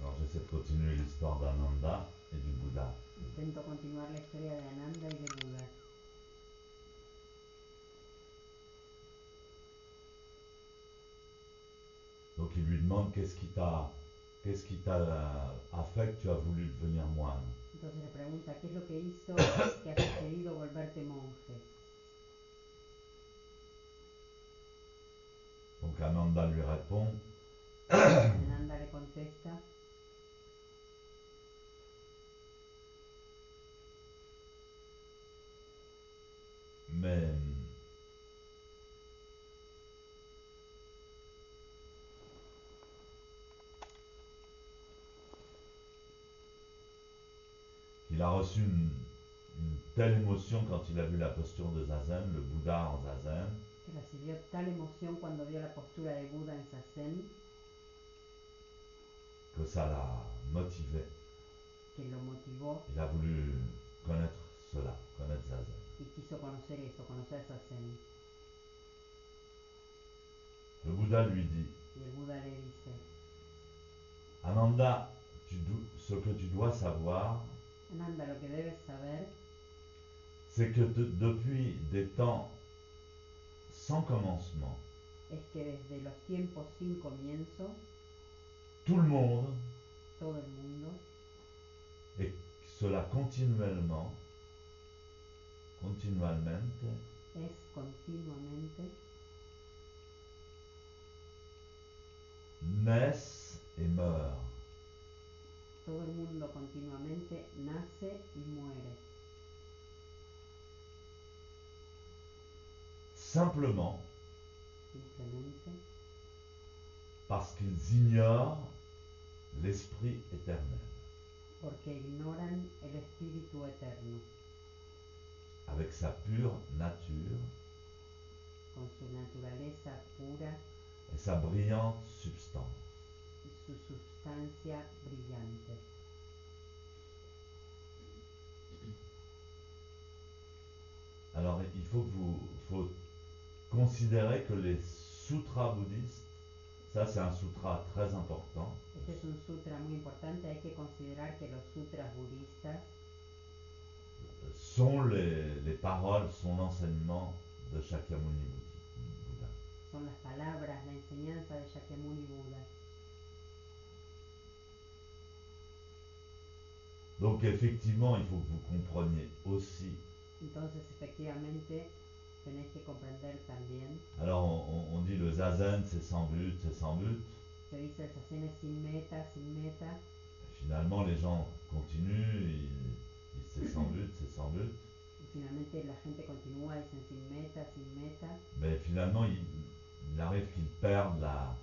Alors j'essaie de continuer l'histoire d'Ananda et du Bouddha. Intento continuar la historia de Ananda y de Buda. Donc il lui demande qu'est-ce qui t'a fait que tu as voulu devenir moine. Entonces le pregunta, ¿qué es lo que hizo que has querido volverte monje? Ananda lui répond, Ananda le contesta, mais qu'il a reçu une telle émotion quand il a vu la posture de Zazen, le Bouddha en Zazen, que recibió tal emoción cuando vio la postura de Buda en Zazen, que ça l'a motivé. que lo motivó Il a voulu connaître cela, connaître Zazen. y quiso conocer eso, conocer Zazen. Le Bouddha lui dit, Y el Buda le dice, Ananda, ce que tu dois savoir, Ananda, lo que debes saber c'est que depuis des temps sans commencement, es que desde los tiempos sin comienzo, tout le monde, todo el mundo, et cela continuellement, es continuamente, naissent et meurent. todo el mundo continuamente nace y muere, Simplement simplemente parce qu'ils ignorent l'esprit éternel, porque ignoran el espíritu eterno, avec sa pure nature con su naturaleza pura et sa brillante substance. y su sustancia brillante. Alors il faut considérer que les sutras bouddhistes, ça c'est un sutra très important, Este es un sutra muy importante, hay que considerar que los sutras budistas sont les paroles, sont l'enseignement de Shakyamuni Bouddha. son las palabras, la enseñanza de Shakyamuni Buda. Donc effectivement, il faut que vous compreniez aussi. Entonces, efectivamente, tenéis que comprender también, Alors on dit le zazen c'est sans but, c'est sans but. se dice el Zazen es sin meta, sin meta, Et finalement les gens continuent, ils disent c'est sans but, c'est sans but. y finalmente la gente continúa, dicen sin meta, sin meta, Mais finalement il arrive qu'ils perdent la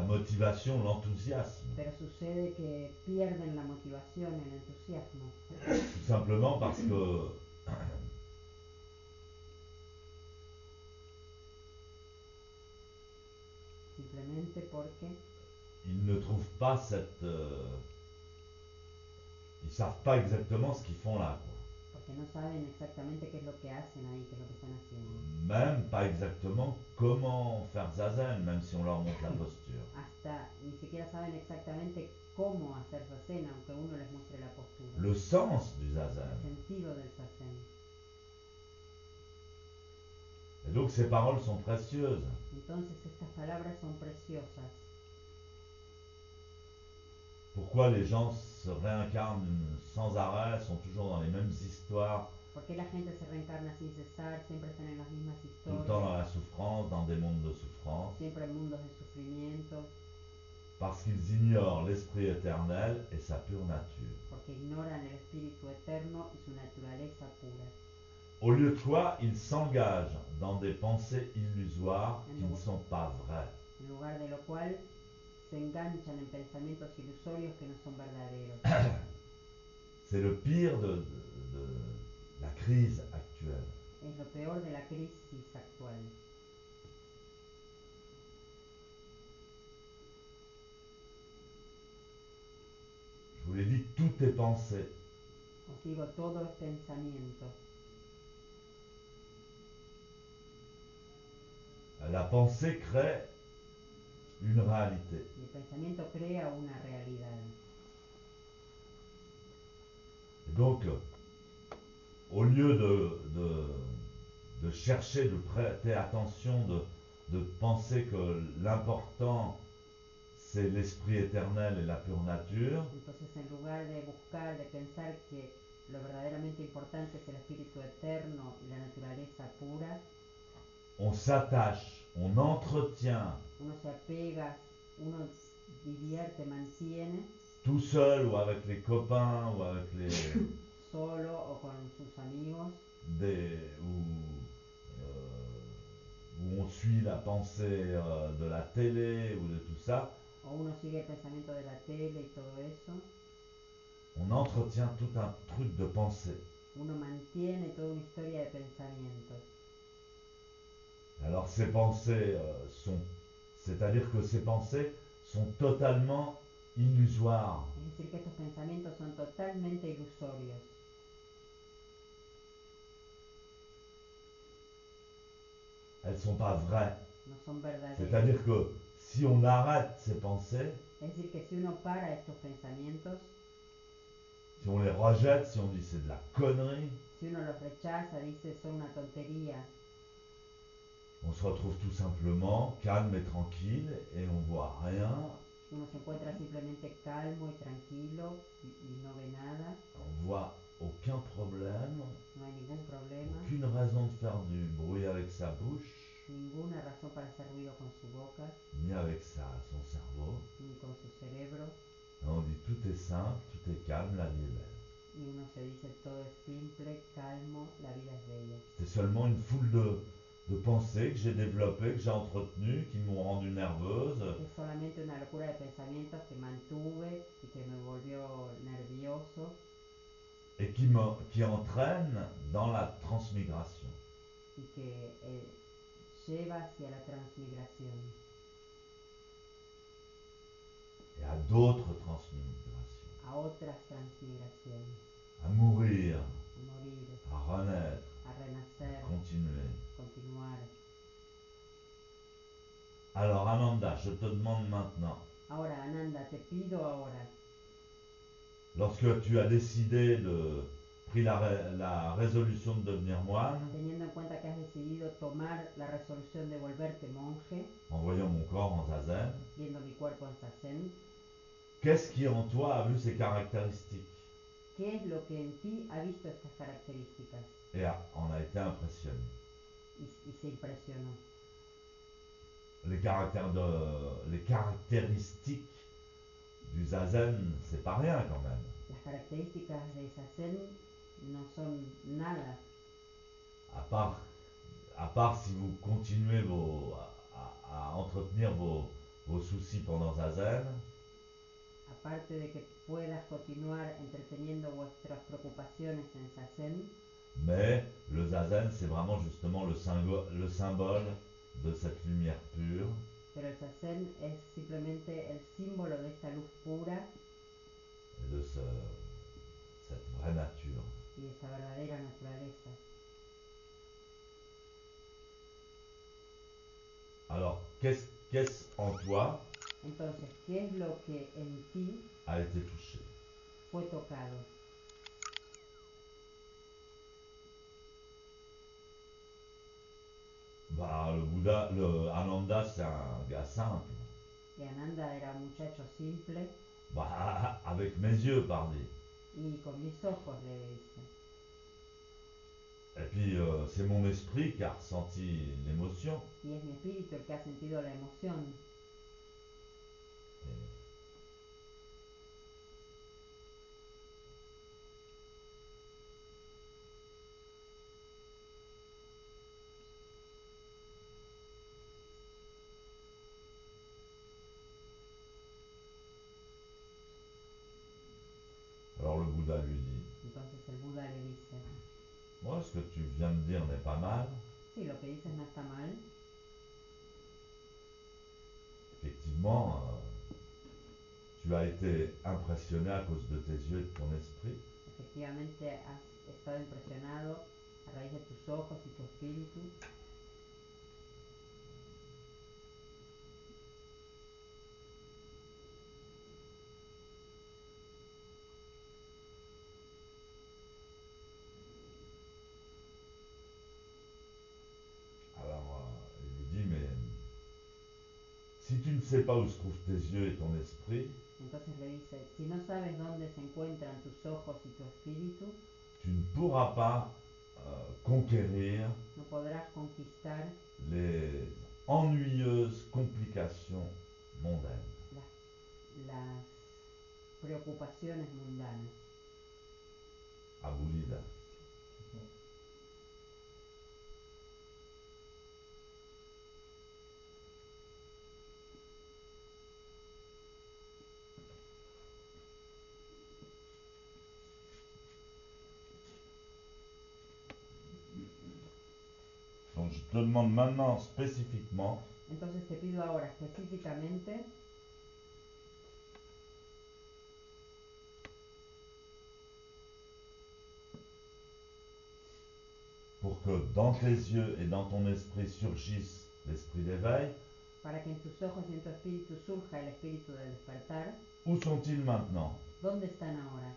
motivation, l'enthousiasme. pero sucede que pierden la motivación, el entusiasmo, Tout simplement parce que simplemente porque ils ne trouvent pas ils savent pas exactement ce qu'ils font là, quoi. porque no saben exactamente qué es lo que hacen ahí, qué es lo que están haciendo. Même pas exactement comment faire zazen, même si on leur montre la posture. Hasta ni siquiera saben exactamente cómo hacer Zazen, aunque uno les muestre la postura. Le sens du El zazen. sentido del Zazen. Et donc ces paroles sont précieuses. Entonces estas palabras son preciosas. Pourquoi les gens se réincarnent sans arrêt, sont toujours dans les mêmes histoires, ¿Por qué la gente se reencarna sin cesar? Siempre están en las mismas tout le temps dans historias, la souffrance, dans des mondes de souffrance? siempre en mundos de sufrimiento, Parce qu'ils ignorent l'esprit éternel et sa pure nature. porque ignoran el espíritu eterno y su naturaleza pura. Au lieu de quoi, ils s'engagent dans des pensées illusoires qui ne sont pas vraies. En lugar de lo cual se enganchan en pensamientos ilusorios que no son verdaderos. C'est le pire de la crise actuelle. Es lo peor de la crisis actual. Je vous l'ai dit, tout est pensée. Os digo, todo es pensamiento. La pensée crée une réalité. Y el pensamiento crea una realidad. Et donc, au lieu de chercher, de prêter attention, de penser que l'important c'est l'esprit éternel et la pure nature, Entonces, en lugar de buscar, de pensar que lo verdaderamente importante es el espíritu eterno y la naturaleza pura, on s'attache on entretient uno se apega, uno divierte, mantiene, tout seul ou avec les copains ou avec les solo o con sus amigos, où on suit la pensée de la télé ou de tout ça, o uno sigue el pensamiento de la tele y todo eso, on entretient tout un truc de pensée. uno mantiene toda una historia de pensamientos. Alors ces pensées c'est-à-dire que ces pensées sont totalement illusoires. Es decir, que estos pensamientos son totalmente ilusorios. Elles ne sont pas vraies. No son verdaderos. C'est-à-dire que si on arrête ces pensées, Es decir, que si uno para estos pensamientos, si on les rejette, si on dit c'est de la connerie, si uno los rechaza, dice son una tontería, on se retrouve tout simplement calme et tranquille et on voit rien, uno se encuentra simplemente calmo y tranquilo y no ve nada, on voit aucun problème, no hay ningún problema, aucune raison de faire du bruit avec sa bouche, ninguna razón para hacer ruido con su boca, ni avec son cerveau. ni con su cerebro, Et on dit tout est simple, tout est calme, la vie est belle. y uno se dice todo es simple, calmo, la vida es bella. C'est seulement une foule de pensées que j'ai développées, que j'ai entretenues, qui m'ont rendu nerveuse, Es solamente una locura de pensamientos que mantuve y que me volvió nervioso et qui entraînent dans la transmigration. y que lleva hacia la transmigración Et à d'autres transmigrations. a otras transmigraciones, À mourir, a morir, à renaître, a renacer, à continuer. continuar. Alors Ananda, je te demande maintenant, Ahora, Ananda, te pido ahora, lorsque tu as décidé pris la résolution de devenir moine, teniendo en cuenta que has decidido tomar la resolución de volverte monje, en voyant mon corps en zazen, viendo mi cuerpo en Sazen, qu'est-ce qui en toi a vu ces caractéristiques ¿qué es lo que en ti ha visto estas características? et en a été impressionné? Y se impresionó. Les caractéristiques du zazen, c'est pas rien quand même. Las características de Sazen no son nada, À part, à part si vous continuez à entretenir vos soucis pendant zazen, aparte de que puedas continuar entreteniendo vuestras preocupaciones en Sazen, mais le zazen c'est vraiment justement le symbole de cette lumière pure, pero el Sazen es simplemente el símbolo de esta luz pura et de cette vraie nature. y de esta verdadera naturaleza. Alors, qu'est-ce en toi Entonces, ¿qué es lo que en ti a été touché? fue tocado? Bah, le Bouddha, le Ananda, c'est un gars simple. Y Ananda era un muchacho simple Bah, avec mes yeux, parlé. y con mis ojos, le dice. Et puis, c'est mon esprit qui a ressenti l'émotion. Y es mi espíritu el que ha sentido la emoción. Et alors le Bouddha lui dit, Entonces el Buda le dice, moi, ce que tu viens de dire n'est pas mal. sí, lo que dices no está mal. Effectivement, tu as été impressionné à cause de tes yeux et de ton esprit. Efectivamente has estado impresionado a raíz de tus ojos y tu espíritu. Alors, il lui dit, mais si tu ne sais pas où se trouvent tes yeux et ton esprit, Entonces le dice, si no sabes dónde se encuentran tus ojos y tu espíritu, tu ne pourras pas conquérir no podrás conquistar les ennuyeuses complications mondaines. las preocupaciones mundanas. Abulidas. Donc je te demande maintenant spécifiquement Entonces te pido ahora específicamente pour que dans tes yeux et dans ton esprit surgisse l'esprit d'éveil. para que en tus ojos y en tu espíritu surja el espíritu del despertar. Où sont-ils maintenant? ¿Dónde están ahora?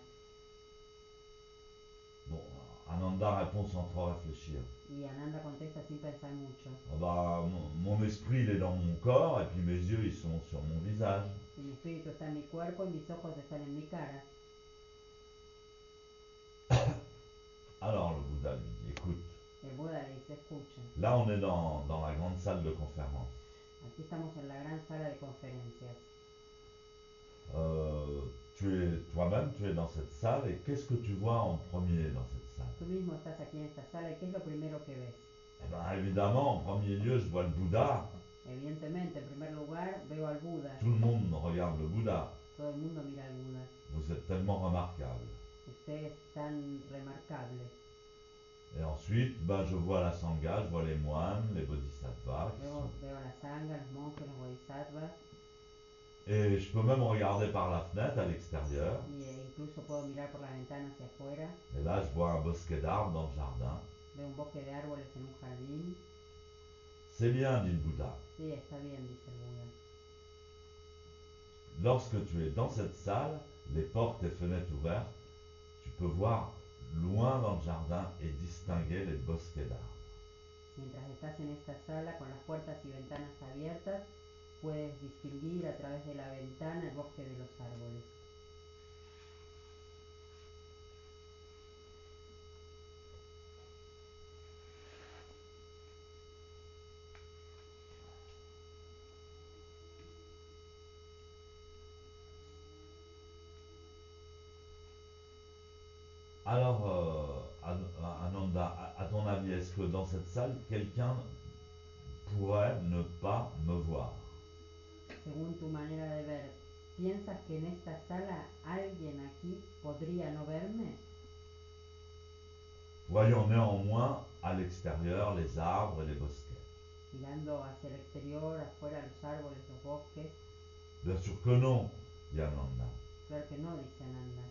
Bon, Ananda répond sans trop réfléchir. Y Ananda contesta sin pensar mucho. Ah bah, mon esprit il est dans mon corps et puis mes yeux ils sont sur mon visage. Y mi espíritu está en mi cuerpo y mis ojos están en mi cara. Alors le Bouddha lui dit, écoute, El Buda le dice, escucha, là on est dans la grande salle de conférence. aquí estamos en la gran sala de conferencias. Tu es toi-même, tu es dans cette salle et qu'est-ce que tu vois en premier dans cette salle? Tú mismo estás aquí en esta sala y ¿qué es lo primero que ves? Eh bien évidemment, en premier lieu, je vois le Bouddha. Evidentemente, en primer lugar, veo al Buda. Tout le monde regarde le Bouddha. Todo el mundo mira al Buda. Vous êtes tellement remarquable. Usted es tan remarcable. Et ensuite, je vois la Sangha, je vois les moines, les bodhisattvas. Luego veo la sangha, los monjes, los bodhisattvas. Et je peux même regarder par la fenêtre à l'extérieur. Y incluso puedo mirar por la ventana hacia afuera. Et là, je vois un bosquet d'arbres dans le jardin. Veo un bosque de árboles en un jardín. C'est bien, dit le Bouddha. Sí, está bien, dice el Buda. Lorsque tu es dans cette salle, les portes et fenêtres ouvertes, tu peux voir loin dans le jardin et distinguer les bosquets d'arbres. Mientras estás en esta sala con las puertas y ventanas abiertas, puedes distinguir a través de la ventana el bosque de los árboles. Alors, Ananda, à ton avis, est-ce que dans cette salle, quelqu'un pourrait ne pas me voir? Según tu manera de ver, ¿piensas que en esta sala alguien aquí podría no verme? Voyons néanmoins à l'extérieur les arbres et les bosquets. Mirando hacia el exterior, afuera los árboles, los bosques. Bien sûr que non, dit Ananda. Claro que no, dice Ananda.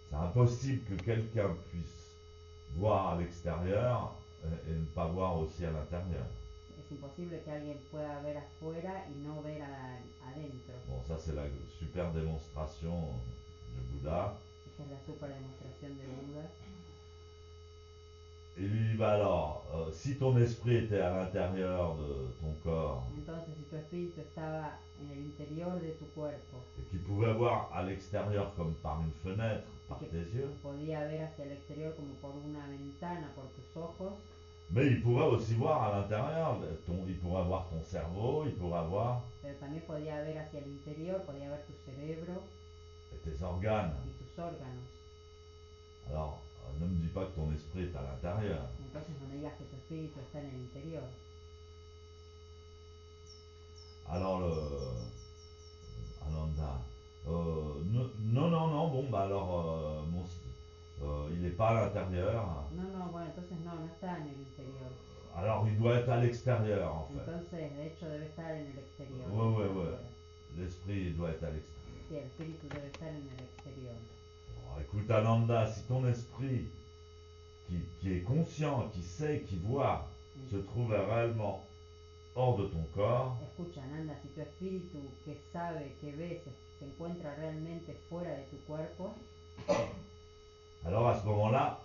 C'est impossible que quelqu'un puisse voir à l'extérieur et ne pas voir aussi à l'intérieur. Es imposible que alguien pueda ver afuera y no ver adentro. Bon, ça c'est la super démonstration du Bouddha. Esta es la super demostración de Buda. Et lui dit, alors, si ton esprit était à l'intérieur de ton corps Entonces, si tu espíritu estaba en el interior de tu cuerpo et qu'il pouvait voir à l'extérieur comme par une fenêtre, par tes yeux, podía ver hacia el exterior como por una ventana por tus ojos, mais il pourrait aussi voir à l'intérieur, il pourrait voir ton cerveau, il pourrait voir pero también podía ver hacia el interior, podía ver tu cerebro tes organes. y tus órganos. Alors, ne me dis pas que ton esprit est à l'intérieur. Entonces no me digas que tu espíritu está en el interior. Alors, Ananda, non, bon, alors, il n'est pas à l'intérieur. No, bueno, entonces no está en el interior. Alors, il doit être à l'extérieur, en fait. Entonces, de hecho, debe estar en el exterior. Ouais. L'esprit doit être à l'extérieur. Sí, el espíritu debe estar en el exterior. Alors, écoute, Ananda, si ton esprit, qui est conscient, qui sait, qui voit, se trouve réellement hors de ton corps, Escucha, Ananda, si tu espíritu que sabe, que ve, se encuentra realmente fuera de tu cuerpo, alors à ce moment-là,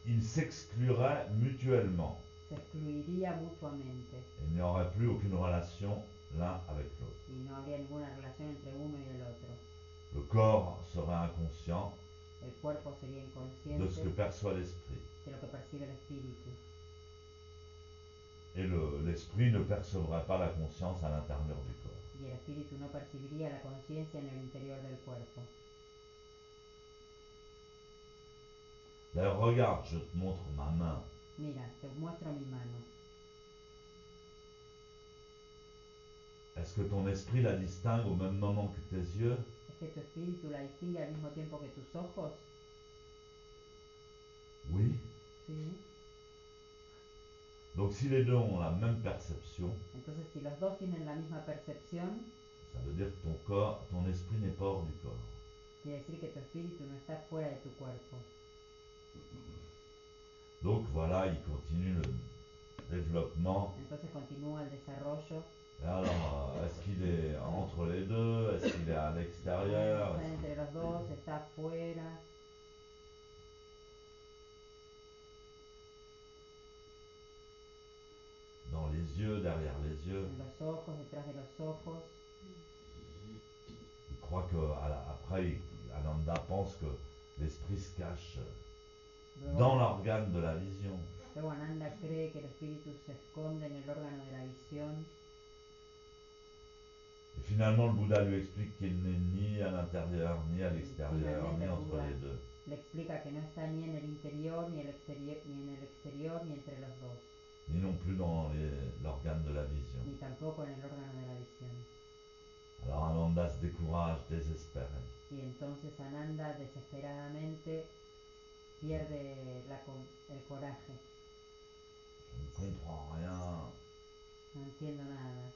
ils s'excluraient mutuellement. se excluiría mutuamente Il n'y aurait plus aucune relation l'un avec l'autre. y no habría ninguna relación entre uno y el otro. Le corps serait inconscient El cuerpo sería de ce que inconsciente perçoit l'esprit. de lo que percibe el espíritu. Et l'esprit ne percevrait pas la conscience à l'intérieur du corps. y el espíritu no percibiría la conciencia en el interior del cuerpo. D'ailleurs, regarde, je te montre ma main. Mira, te muestro mi mano. Est-ce que ton esprit la distingue au même moment que tes yeux? ¿Es que tu espíritu la distingue al mismo tiempo que tus ojos? Oui. Sí. Donc si les deux ont la même perception, Entonces, si los dos tienen la misma percepción, ça veut dire que ton corps, ton esprit n'est pas hors du corps. quiere decir que tu espíritu no está fuera de tu cuerpo. Donc voilà, il continue le développement. Entonces continúa el desarrollo. Et alors, est-ce qu'il est entre les deux? Est-ce qu'il est à l'extérieur? Está entre los dos, está afuera. Dans les yeux, derrière les yeux? En los ojos, detrás de los ojos. Il croit que après, Ananda pense que l'esprit se cache dans l'organe de la vision. Luego Ananda cree que el espíritu se esconde en el órgano de la visión. Et finalement, le Bouddha lui explique qu'il n'est ni à l'intérieur, ni à l'extérieur, ni entre les deux. Le explica que no está ni en el interior, ni en el exterior, ni entre los dos. Ni non plus dans l'organe de la vision. Ni tampoco en el órgano de la visión. Alors Ananda se décourage, désespéré. Y entonces Ananda desesperadamente pierde el coraje. Je ne comprends rien. No entiendo nada.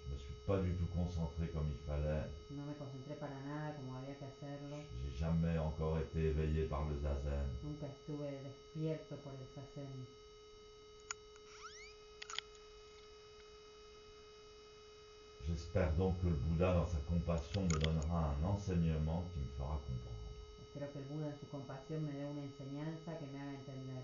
Je me suis pas du tout concentré comme il fallait. No me concentré para nada como había que hacerlo. J'ai jamais encore été éveillé par le zazen. Nunca estuve despierto por el zazen. J'espère donc que le Bouddha, dans sa compassion, me donnera un enseignement qui me fera comprendre. Espero que el Buda en su compasión me dé una enseñanza que me haga entender.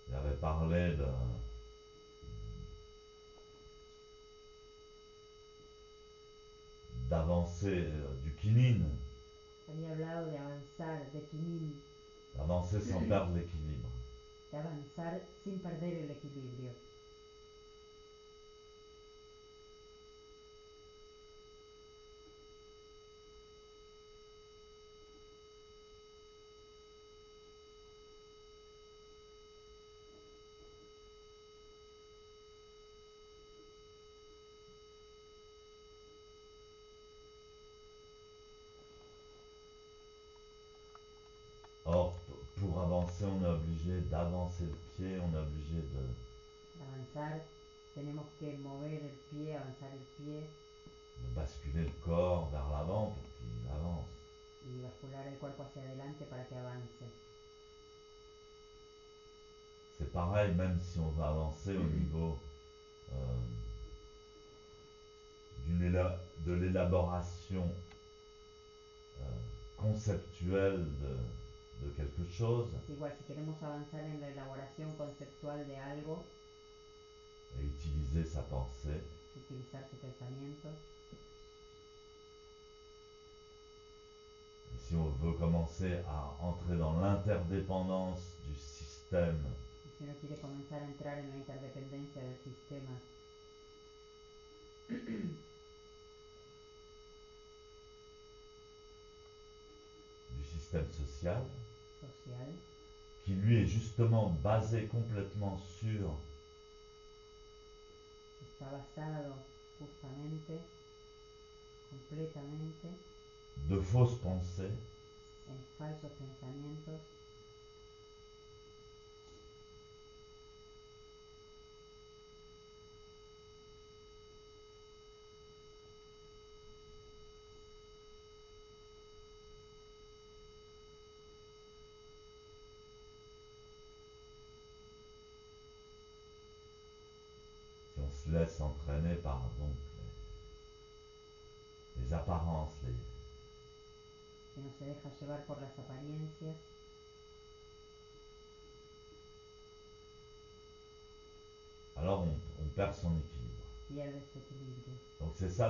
Il avait parlé d'avancer du kinin, Había hablado de avanzar, de Kinin, d'avancer sans perdre l'équilibre. de avanzar sin perder el equilibrio. Or, pour avancer, on est obligé d'avancer le pied, on est obligé Para avanzar tenemos que mover el pie, avanzar el pie de basculer le corps vers l'avant pour qu'il avance. y bascular el cuerpo hacia adelante para que avance. C'est pareil, même si on va avancer au niveau de l'élaboration conceptuelle de quelque chose Es igual, si queremos avanzar en la elaboración conceptual de algo, et utiliser sa pensée, utilizar su pensamiento, et si on veut commencer à entrer dans l'interdépendance du système y si uno quiere comenzar a entrar en la interdependencia del sistema social, social, qui lui est justement basé complètement sur está basado justamente, completamente, de fausses pensées, en falsos pensamientos, si on se laisse entraîner par donc les apparences, si no se deja llevar por las apariencias, alors on perd son équilibre. pierde su equilibrio. Donc c'est ça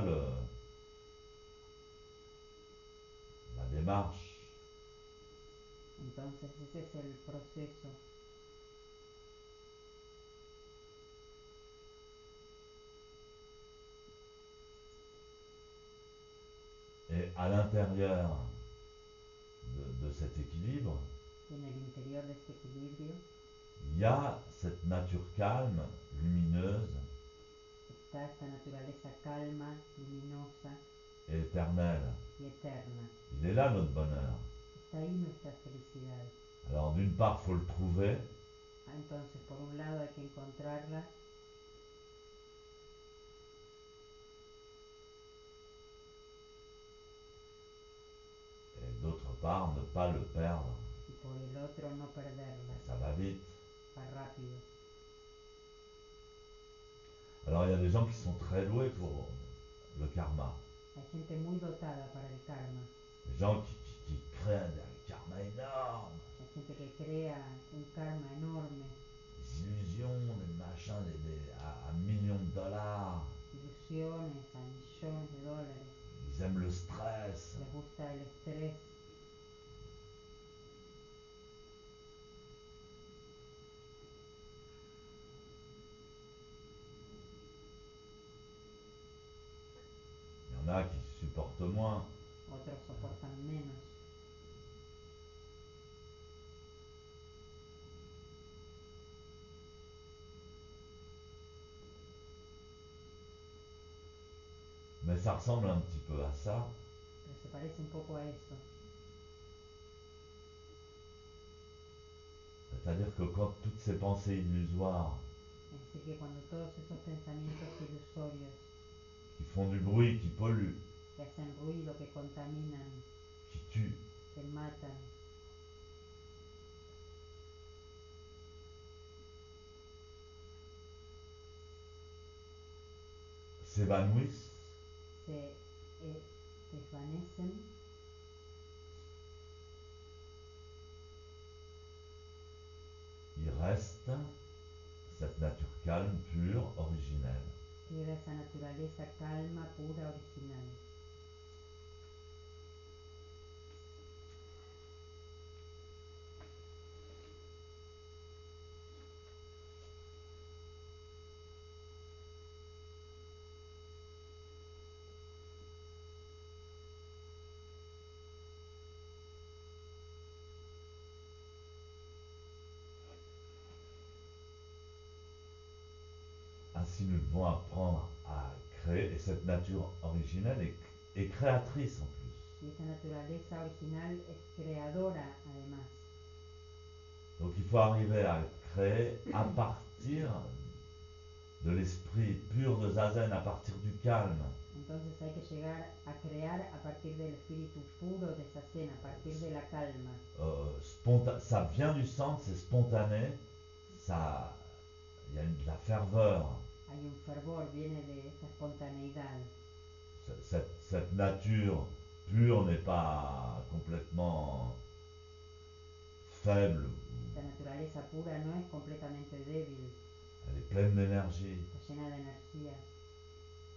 la démarche. Entonces ese es el proceso. Et à l'intérieur de cet équilibre, Y en el interior de este equilibrio il y a cette nature calme, lumineuse está esta naturaleza calma, luminosa et éternelle. y eterna. Il est là notre bonheur. Está ahí nuestra felicidad. Alors d'une part, il faut le trouver, Entonces, por un lado hay que encontrarla, et d'autre part, ne pas le perdre. y por el otro no perderla. Ça va vite. Va rápido. Alors il y a des gens qui sont très doués pour le karma. Hay gente muy dotada para el karma. Des gens qui créent un karma énorme. Hay gente que crea un karma enorme, Des illusions, des machins, à millions de dollars. ilusiones a millones de dólares. Ils aiment le stress. Les gusta el estrés. Il y en a qui supportent moins. Otros soportan menos. Mais ça ressemble un petit peu à ça. Pero se parece un poco a eso. C'est-à-dire que quand toutes ces pensées illusoires Es decir, que cuando todos esos pensamientos ilusorios qui font du bruit, qui polluent, que hacen ruido, que contaminan, qui tuent, que matan, s'évanouissent, se desvanecen, il reste cette nature calme, pure, originelle. queda esa naturaleza calma, pura, original. Ainsi, nous devons apprendre à créer, et cette nature originelle est créatrice en plus. Y esa naturaleza original es creadora además. Donc il faut arriver à créer à partir de l'esprit pur de Zazen, à partir du calme. Entonces hay que llegar a crear a partir del espíritu puro de Zazen, a partir de la calma. Ça vient du centre, c'est spontané, il y a de la ferveur. Hay un fervor, viene de esa espontaneidad. cette nature pure n'est pas complètement faible, La naturaleza pura no es completamente débil, elle est pleine d'énergie, está llena de energía,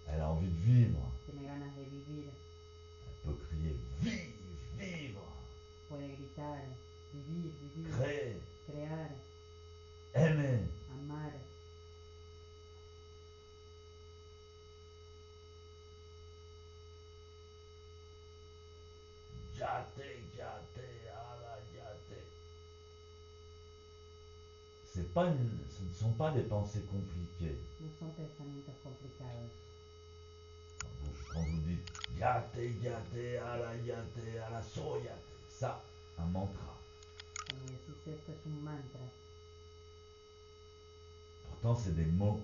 elle a envie de vivre, tiene ganas de vivir, elle peut crier vive, vivre, puede gritar, vivir, vivir, créer, crear, aimer. amar. Yate, yate, ala, yate. Ce ne sont pas des pensées compliquées. No son pensamientos complicados. Quand vous dites yate, yate, ala, so yate, ça, un mantra. Cuando decís esto es un mantra, Pourtant, c'est des mots.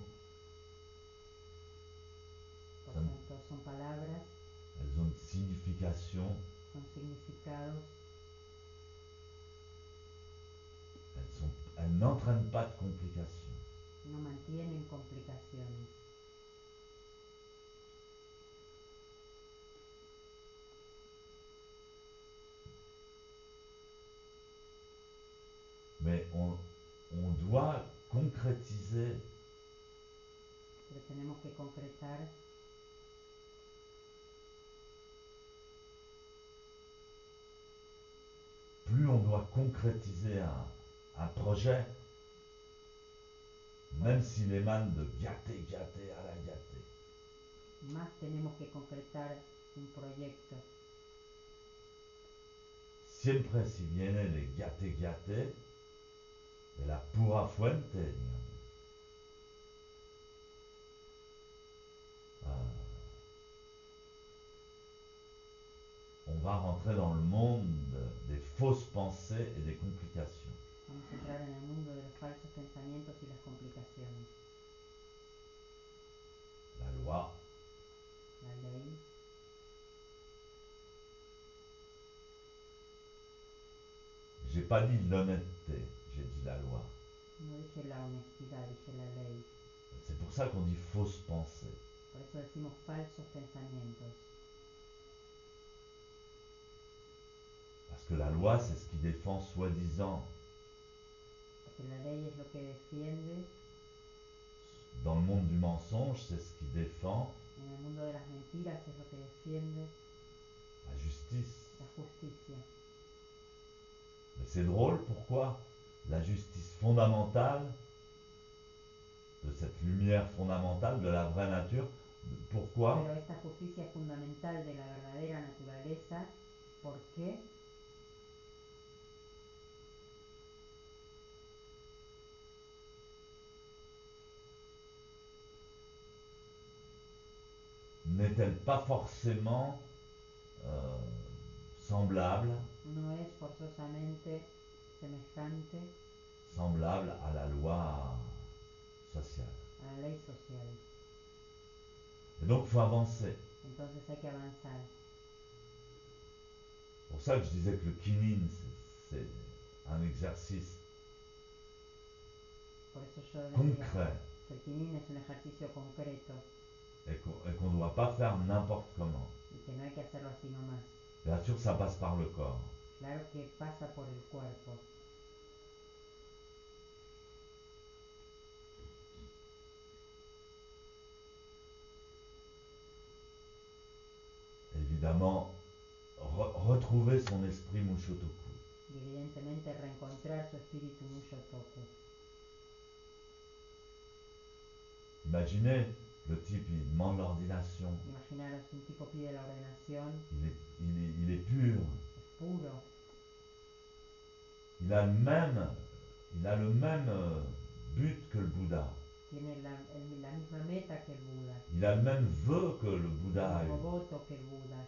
por Ça- tanto son palabras, Elles ont une signification. son significados, Elles n'entraînent pas de complications. no mantienen complicaciones. Mais on doit concrétiser Pero tenemos que concretar, plus on doit concrétiser un projet, même s'il émane de yate, yate, ala, yate. más tenemos que concretar un proyecto. Siempre si viene de yate, yate, de la pura fuente, digamos. On va rentrer dans le monde des fausses pensées et des complications. Vamos a entrar en el mundo de los falsos pensamientos y las complicaciones. La loi, La ley, j'ai pas dit l'honnêteté, j'ai dit la loi. no dije la honestidad, dije la ley. C'est pour ça qu'on dit fausse pensée. Por eso decimos falsos pensamientos. Parce que la loi, c'est ce qui défend soi-disant, Porque la ley es lo que defiende, dans le monde du mensonge, c'est ce qui défend en el mundo de las mentiras es lo que defiende la justice. la justicia. Mais c'est drôle, pourquoi la justice fondamentale, de cette lumière fondamentale, de la vraie nature, pourquoi Pero esta justicia fundamental de la verdadera naturaleza, ¿por qué? n'est-elle pas forcément euh, semblable, No es forzosamente semejante semblable à la loi sociale. a la ley social. Et donc, il faut avancer. Entonces hay que avanzar. C'est pour ça que je disais que le kinin, c'est un exercice Por eso yo decía concret que el quinin es un ejercicio concreto et qu'on ne doit pas faire n'importe comment. y que no hay que hacerlo así nomás. Bien sûr, ça passe par le corps. Claro que pasa por el cuerpo. Évidemment, retrouver son esprit Mushotoku. Y evidentemente reencontrar su espíritu Mushotoku. Imaginez, le type, il demande l'ordination. Imaginaros, un tipo pide la ordenación, Il est pur. es puro, Il a le même but que le Bouddha. tiene la misma meta que el Buda, Il a le même vœu que le Bouddha a el eu. mismo voto que el Buda.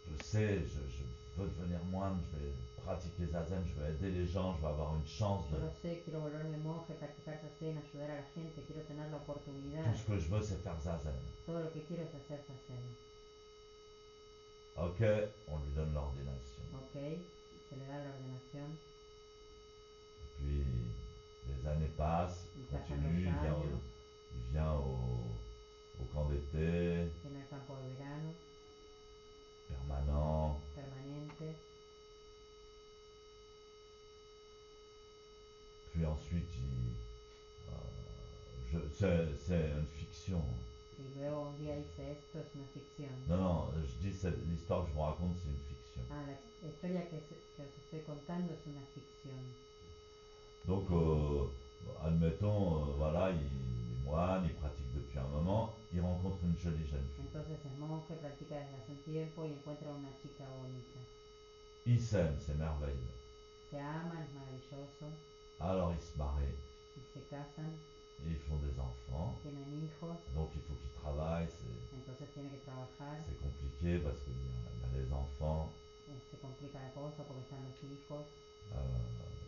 Je sais, je veux devenir moine, je vais pratiquer zazen, je vais aider les gens, je vais avoir une chance Yo de... lo sé, quiero volverme monje, practicar zazen, ayudar a la gente, quiero tener la Tout oportunidad. ce que je veux, c'est faire zazen. Todo lo que quiero es hacer zazen. Ok, on lui donne l'ordination. Ok, se le da la ordenación. Et puis, les années passent, il Y pasan continue, los años, il vient au au camp d'été, en el campo de verano, permanent. permanente. Puis ensuite, c'est une fiction. Y luego un día dice, esto es una ficción. Non, non, je dis l'histoire que je vous raconte, c'est une fiction. Ah, la historia que os estoy contando es una ficción. Donc, admettons, voilà, il est moine, il pratique depuis un moment, il rencontre une jolie jeune fille. Entonces el monje practica desde hace un tiempo y encuentra una chica bonita. Ils s'aiment, c'est merveilleux. Se aman, es maravilloso, Alors ils se marient, y se casan, et ils font des enfants. tienen hijos, Donc il faut qu'ils travaillent, entonces tiene que trabajar. c'est compliqué parce qu'il y a les enfants Se complica la cosa porque están los hijos, euh,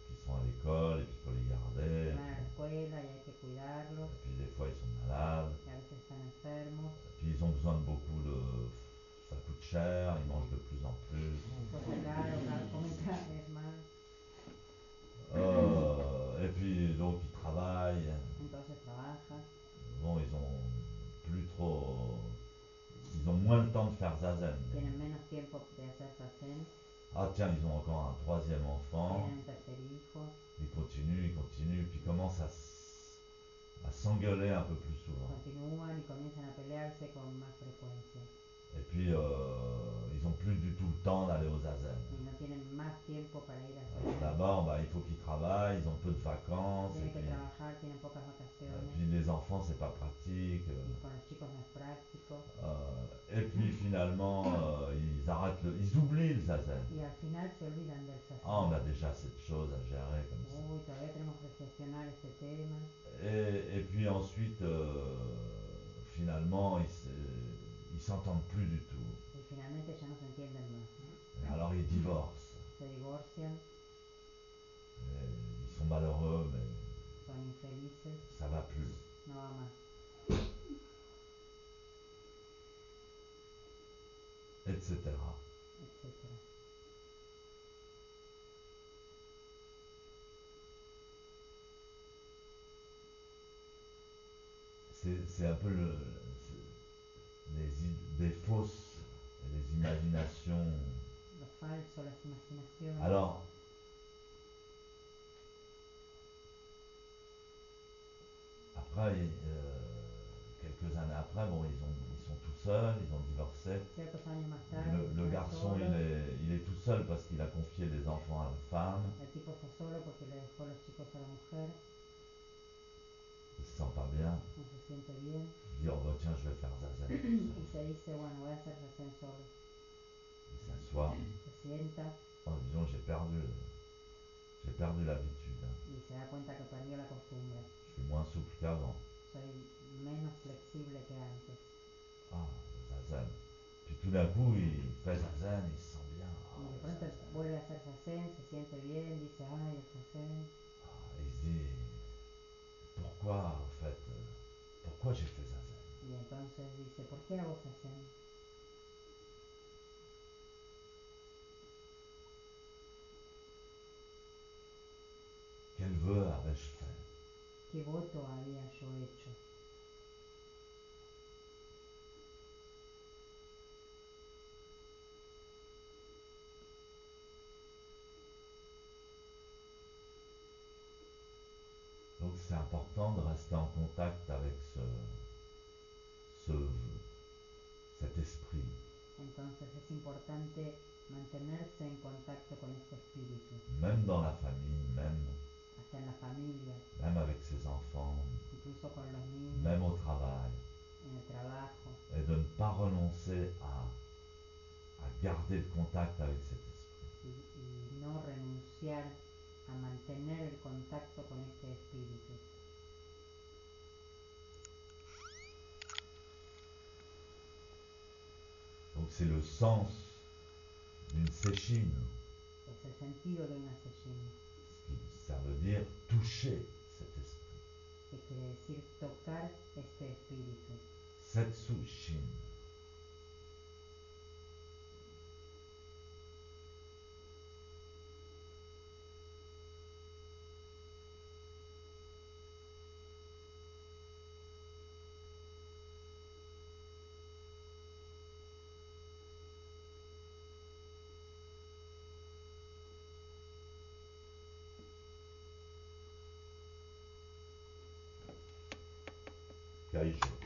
qui sont à l'école et puis il faut les garder. que van a la escuela y hay que cuidarlos, Et puis des fois ils sont malades. y a veces están enfermos. Et puis ils ont besoin de beaucoup de... Ça coûte cher, ils mangent de plus en plus. Cosa caro, comen cada vez más, Et puis donc ils travaillent. entonces trabajan, Bon, ils ont plus trop... Ils ont moins le temps de faire zazen. tienen menos tiempo de hacer zazen, Ah tiens, ils ont encore un troisième enfant. tienen un tercer hijo, Ils continuent, puis commencent à s'engueuler un peu plus souvent. continúan y comienzan a pelearse con más frecuencia. Et puis ils ont plus du tout le temps d'aller au zazen. Y no tienen más tiempo para ir a zazen. D'abord, il faut qu'ils travaillent, ils ont peu de vacances. Tienen que trabajar, tienen pocas vacaciones. Puis les enfants, c'est pas pratique. Y con los chicos no es práctico. Et puis finalement, ils oublient le zazen. Y al final se olvidan del zazen. Ah, on a déjà cette chose à gérer comme ça. Uy, todavía tenemos que gestionar este tema. Et puis ensuite, finalement, ils s'entendent plus du tout. Y finalmente ya no se entienden más. Et alors ils divorcent. Se divorcian, Et ils sont malheureux, mais son infelices, ça va plus. no va más, Etc. etc. C'est un peu des fausses, les imaginations. Lo falso, las imaginaciones. Alors, après, quelques années après, bon, ils sont tout seuls, ils ont divorcé. Ciertos años más tarde, Le están garçon, solos. il est tout seul parce qu'il a confié les enfants à la femme. El tipo está solo porque le dejó los chicos a la mujer, Il se sent pas bien. no se siente bien. Il dit, oh bah tiens, je vais faire zazen tout Y seul. se dice, bueno, voy a hacer zazen solo. Il s'assoit. Se sienta Oh, disons, j'ai perdu l'habitude. Hein. y se da cuenta que perdió la costumbre. Je suis moins souple qu'avant. Soy menos flexible que antes. Ah, le zazen. Puis tout d'un coup, il fait zazen, il se sent bien. Ah, Y de le pronto zazen. vuelve a hacer zazen, se siente bien, dice, ay, el zazen. Ah, il se dit, pourquoi, en fait, pourquoi j'ai fait zazen? Y entonces dice, ¿por qué hago zazen? Quel vœu avais-je fait? ¿Qué voto había yo hecho? Donc c'est important de rester en contact avec ce, cet esprit. Entonces es importante mantenerse en contacto con este espíritu, Même dans la famille, hasta en la familia, même avec ses enfants, incluso con los niños, même au travail. en el trabajo, Et de ne pas renoncer à garder le contact avec cet esprit. y no renunciar a mantener el contacto con este espíritu. Donc c'est le sens d'une séchine, Es el sentido de una sejin, ça veut dire toucher cet esprit. que quiere decir tocar este espíritu. Setsu Shin. Kaiju.